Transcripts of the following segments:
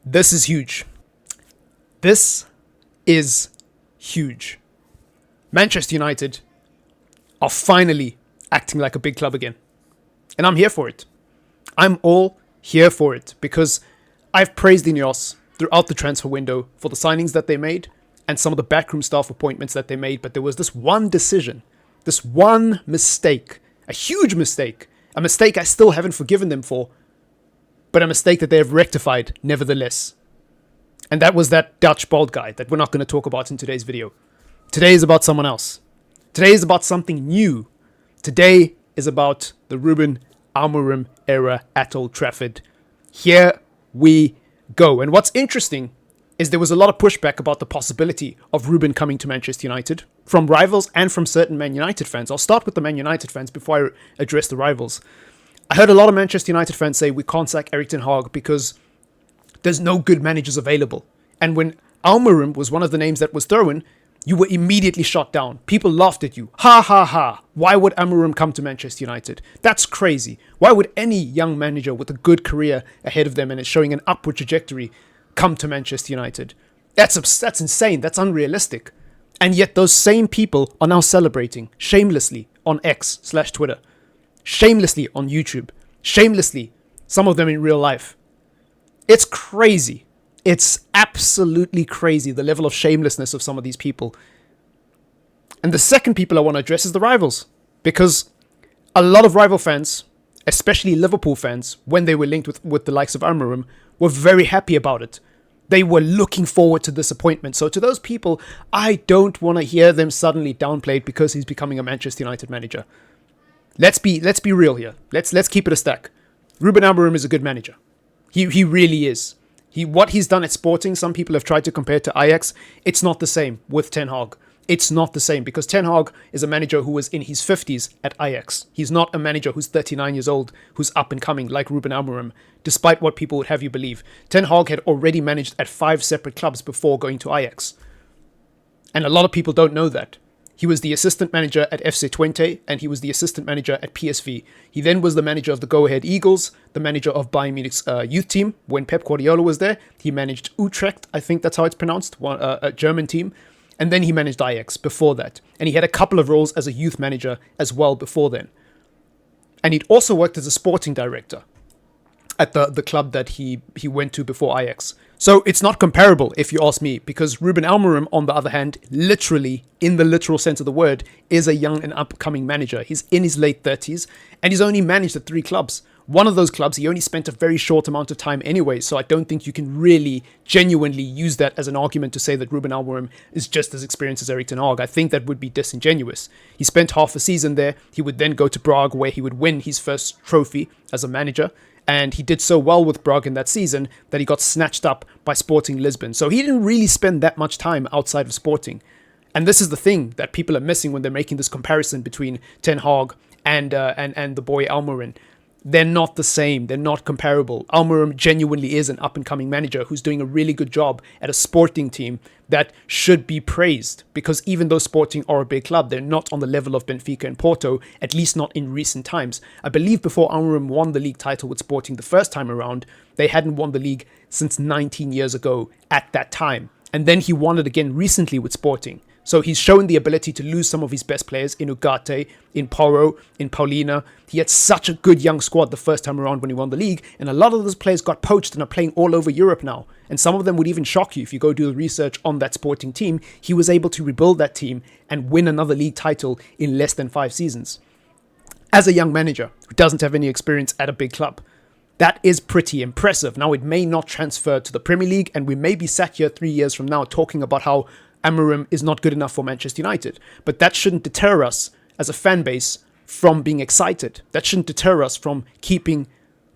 This is huge. This is huge. Manchester United are finally acting like a big club again. And I'm here for it. I'm all here for it because I've praised Ineos throughout the transfer window for the signings that they made and some of the backroom staff appointments that they made. But there was this one decision, this one mistake, a huge mistake, a mistake I still haven't forgiven them for, but a mistake that they have rectified nevertheless. And that was that Dutch bald guy that we're not going to talk about in today's video. Today is about someone else. Today is about something new. Today is about the Ruben Amorim era at Old Trafford. Here we go. And what's interesting is there was a lot of pushback about the possibility of Ruben coming to Manchester United from rivals and from certain Man United fans. I'll start with the Man United fans before I address the rivals. I heard a lot of Manchester United fans say we can't sack Erik ten Hag because there's no good managers available. And when Amorim was one of the names that was thrown, you were immediately shot down. People laughed at you. Ha ha ha. Why would Amorim come to Manchester United? That's crazy. Why would any young manager with a good career ahead of them and is showing an upward trajectory come to Manchester United? That's insane. That's unrealistic. And yet those same people are now celebrating shamelessly on X/Twitter, shamelessly on YouTube, shamelessly, some of them in real life. It's crazy. It's absolutely crazy, the level of shamelessness of some of these people. And the second people I want to address is the rivals. Because a lot of rival fans, especially Liverpool fans, when they were linked with the likes of Amorim, were very happy about it. They were looking forward to this appointment. So to those people, I don't want to hear them suddenly downplayed because he's becoming a Manchester United manager. Let's be real here. Let's keep it a stack. Ruben Amorim is a good manager. He really is. What he's done at Sporting, some people have tried to compare to Ajax. It's not the same with Ten Hag. It's not the same because Ten Hag is a manager who was in his 50s at Ajax. He's not a manager who's 39 years old, who's up and coming like Ruben Amorim, despite what people would have you believe. Ten Hag had already managed at 5 separate clubs before going to Ajax. And a lot of people don't know that. He was the assistant manager at FC Twente and he was the assistant manager at PSV. He then was the manager of the Go Ahead Eagles, the manager of Bayern Munich's youth team when Pep Guardiola was there. He managed Utrecht, I think that's how it's pronounced, a German team. And then he managed Ajax before that. And he had a couple of roles as a youth manager as well before then. And he'd also worked as a sporting director at the club that he went to before Ajax. So it's not comparable, if you ask me, because Ruben Amorim, on the other hand, literally, in the literal sense of the word, is a young and upcoming manager. He's in his late 30s, and he's only managed at 3 clubs. One of those clubs, he only spent a very short amount of time anyway, so I don't think you can really genuinely use that as an argument to say that Ruben Amorim is just as experienced as Erik ten Hag. I think that would be disingenuous. He spent half a season there. He would then go to Prague, where he would win his first trophy as a manager. And he did so well with Prague in that season that he got snatched up by Sporting Lisbon. So he didn't really spend that much time outside of Sporting. And this is the thing that people are missing when they're making this comparison between Ten Hag and the boy Amorim. They're not the same. They're not comparable. Amorim genuinely is an up-and-coming manager who's doing a really good job at a Sporting team that should be praised. Because even though Sporting are a big club, they're not on the level of Benfica and Porto, at least not in recent times. I believe before Amorim won the league title with Sporting the first time around, they hadn't won the league since 19 years ago at that time. And then he won it again recently with Sporting. So he's shown the ability to lose some of his best players in Ugarte, in Porro, in Paulina. He had such a good young squad the first time around when he won the league, and a lot of those players got poached and are playing all over Europe now. And some of them would even shock you if you go do the research on that Sporting team. He was able to rebuild that team and win another league title in less than 5 seasons. As a young manager who doesn't have any experience at a big club, that is pretty impressive. Now, it may not transfer to the Premier League, and we may be sat here 3 years from now talking about how Amorim is not good enough for Manchester United. But that shouldn't deter us as a fan base from being excited. That shouldn't deter us from keeping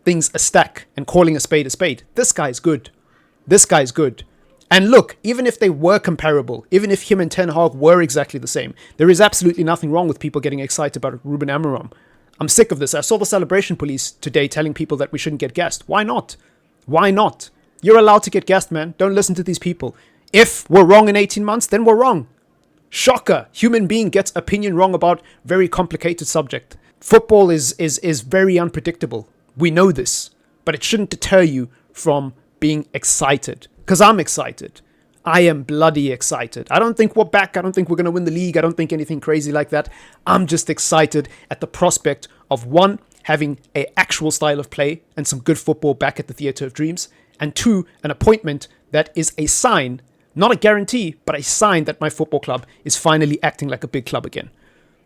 things a stack and calling a spade a spade. This guy's good. This guy's good. And look, even if they were comparable, even if him and Ten Hag were exactly the same, there is absolutely nothing wrong with people getting excited about Ruben Amorim. I'm sick of this. I saw the celebration police today telling people that we shouldn't get gassed. Why not? Why not? You're allowed to get gassed, man. Don't listen to these people. If we're wrong in 18 months, then we're wrong. Shocker. Human being gets opinion wrong about very complicated subject. Football is very unpredictable. We know this. But it shouldn't deter you from being excited. Because I'm excited. I am bloody excited. I don't think we're back. I don't think we're going to win the league. I don't think anything crazy like that. I'm just excited at the prospect of, one, having an actual style of play and some good football back at the Theatre of Dreams, and two, an appointment that is a sign, not a guarantee, but a sign that my football club is finally acting like a big club again.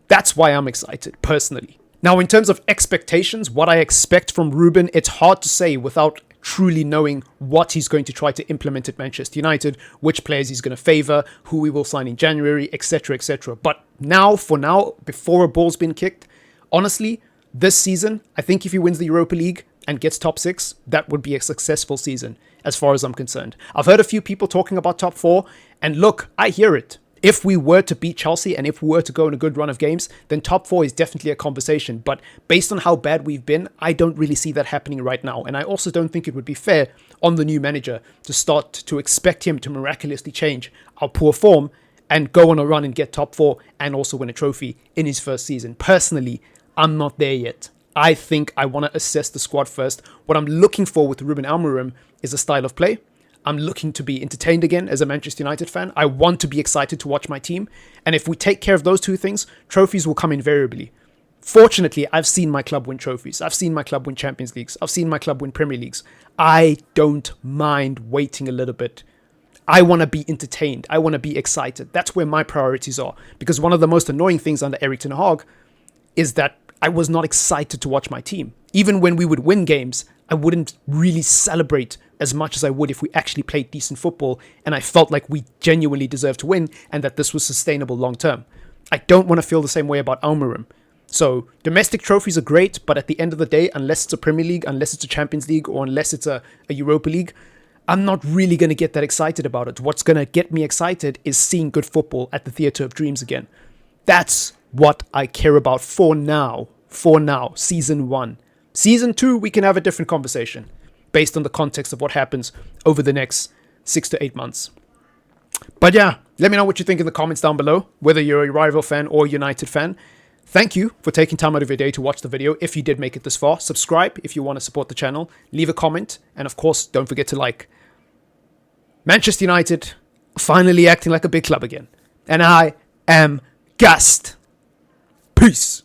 That's why I'm excited, personally. Now, in terms of expectations, what I expect from Ruben, it's hard to say without truly knowing what he's going to try to implement at Manchester United, which players he's going to favour, who we will sign in January, etc., etc. But now, for now, before a ball's been kicked, honestly, this season, I think if he wins the Europa League and gets top 6, that would be a successful season, as far as I'm concerned. I've heard a few people talking about top 4, and look, I hear it. If we were to beat Chelsea and if we were to go in a good run of games, then top 4 is definitely a conversation. But based on how bad we've been, I don't really see that happening right now. And I also don't think it would be fair on the new manager to start to expect him to miraculously change our poor form and go on a run and get top 4 and also win a trophy in his first season. Personally, I'm not there yet. I think I want to assess the squad first. What I'm looking for with Ruben Amorim is a style of play. I'm looking to be entertained again as a Manchester United fan. I want to be excited to watch my team. And if we take care of those two things, trophies will come invariably. Fortunately, I've seen my club win trophies. I've seen my club win Champions Leagues. I've seen my club win Premier Leagues. I don't mind waiting a little bit. I want to be entertained. I want to be excited. That's where my priorities are. Because one of the most annoying things under Erik ten Hag is that I was not excited to watch my team. Even when we would win games, I wouldn't really celebrate as much as I would if we actually played decent football and I felt like we genuinely deserved to win and that this was sustainable long term. I don't want to feel the same way about Amorim. So domestic trophies are great, but at the end of the day, unless it's a Premier League, unless it's a Champions League, or unless it's a Europa League, I'm not really going to get that excited about it. What's going to get me excited is seeing good football at the Theatre of Dreams again. That's what I care about for now. For now, season 1. Season 2, we can have a different conversation based on the context of what happens over the next 6 to 8 months. But yeah, let me know what you think in the comments down below, whether you're a rival fan or a United fan. Thank you for taking time out of your day to watch the video. If you did make it this far, subscribe if you want to support the channel, leave a comment, and of course, don't forget to like. Manchester United finally acting like a big club again. And I am gassed. Peace.